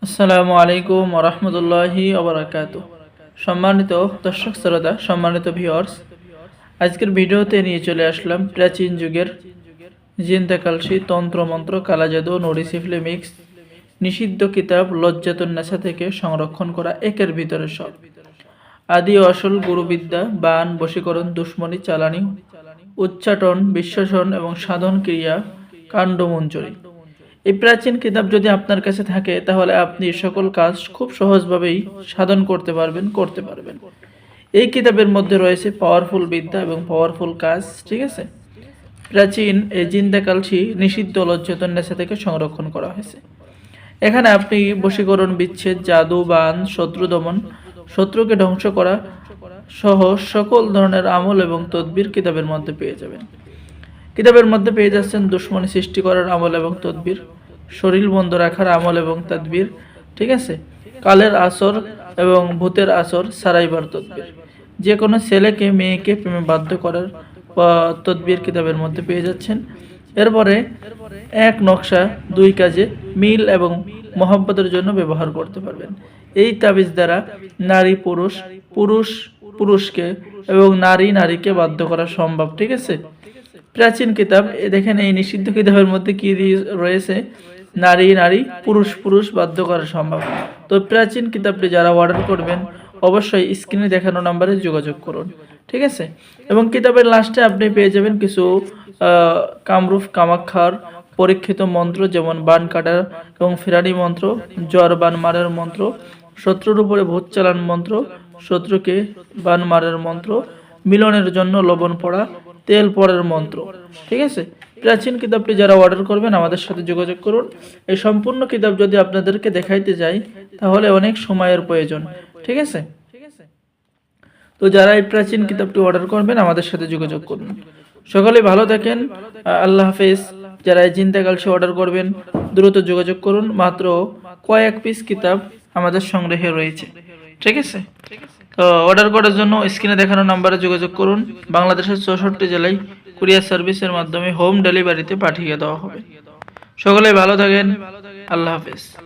আসসালামু আলাইকুম ওয়া রাহমাতুল্লাহি ওয়া বারাকাতুহু। সম্মানিত দর্শক শ্রোতা, সম্মানিত ভিউয়ার্স, আজকের ভিডিওতে নিয়ে চলে আসলাম প্রাচীন যুগের জিনতা কালসি, তন্ত্র মন্ত্র, কালা জাদু, নুরি সিফলি মিক্স, নিষিদ্ধ কিতাব লজ্জাতুন নেসা থেকে সংরক্ষণ করা একের ভিতরে সব আদি ও আসল গুরুবিদ্যা, বান, বশীকরণ, দুশ্মনী, চালানি, উচ্চাটন, বিশ্বাসন এবং সাধন ক্রিয়া, কাণ্ডমঞ্জরি। এই প্রাচীন কিতাব যদি আপনার কাছে থাকে তাহলে আপনি সকল কাজ খুব সহজভাবেই সাধন করতে পারবেন। এই কিতাবের মধ্যে রয়েছে পাওয়ারফুল বিদ্যা এবং পাওয়ারফুল কাজ। ঠিক আছে, প্রাচীন এই জিন্দা কালসি নিষিদ্ধ লজ্জাতুন নেসা থেকে সংরক্ষণ করা হয়েছে। এখানে আপনি বশীকরণ, বিচ্ছেদ, জাদু, বান, শত্রু দমন, শত্রুকে ধ্বংস করা সহ সকল ধরনের আমল এবং তদবির কিতাবের মধ্যে পেয়ে যাবেন। কিতাবের মধ্যে পেয়ে যাচ্ছেন দুশ্মনী সৃষ্টি করার আমল এবং তদবির, শরীর বন্ধ রাখার আমল এবং তদবির, ঠিক আছে, কালের আসর এবং ভূতের আসর সারাইবার তদবির, যে কোনো ছেলেকে মেয়েকে প্রেমে বাধ্য করার তদবির কিতাবের মধ্যে পেয়ে যাচ্ছেন। এরপরে এক নকশা দুই কাজে মিল এবং মহব্বতের জন্য ব্যবহার করতে পারবেন। এই তাবিজ দ্বারা নারী পুরুষ, পুরুষ পুরুষকে এবং নারী নারীকে বাধ্য করা সম্ভব। ঠিক আছে, প্রাচীন কিতাব দেখেন, এই নিষিদ্ধ কিতাবের মধ্যে কি রয়েছে, নারী নারী পুরুষ পুরুষ বাধ্য করা সম্ভব। তো প্রাচীন কিতাবটি যারা অর্ডার করবেন অবশ্যই স্ক্রিনে দেখানো নাম্বারে যোগাযোগ করুন। ঠিক আছে, এবং কিতাবের লাস্টে আপনি পেয়ে যাবেন কিছু কামরূপ কামাক্ষার পরীক্ষিত মন্ত্র, যেমন বান কাটার এবং ফেরানি মন্ত্র, জ্বর বান মারার মন্ত্র, শত্রুর উপরে ভূত চালান মন্ত্র, শত্রুকে বান মারার মন্ত্র, মিলনের জন্য লবণ পড়া, তেল পড়ার মন্ত্র। ঠিক আছে, প্রাচীন কিতাবটি যারা অর্ডার করবেন আমাদের সাথে যোগাযোগ করুন। এই সম্পূর্ণ কিতাব যদি আপনাদেরকে দেখাইতে যাই তাহলে অনেক সময়ের প্রয়োজন। ঠিক আছে, তো যারা এই প্রাচীন কিতাবটি অর্ডার করবেন আমাদের সাথে যোগাযোগ করুন। সকলে ভালো থাকেন, আল্লাহ হাফেজ। যারা এই জিন্দা কালসি অর্ডার করবেন দ্রুত যোগাযোগ করুন, মাত্র কয়েক পিস কিতাব আমাদের সংগ্রহে রয়েছে। ঠিক আছে, তো অর্ডার করার জন্য স্ক্রিনে দেখানো নাম্বারে যোগাযোগ করুন। বাংলাদেশের 64 জেলায় কুরিয়ার সার্ভিসের মাধ্যমে হোম ডেলিভারিতে পাঠিয়ে দেওয়া হবে। সকলে ভালো থাকেন, আল্লাহ হাফেজ।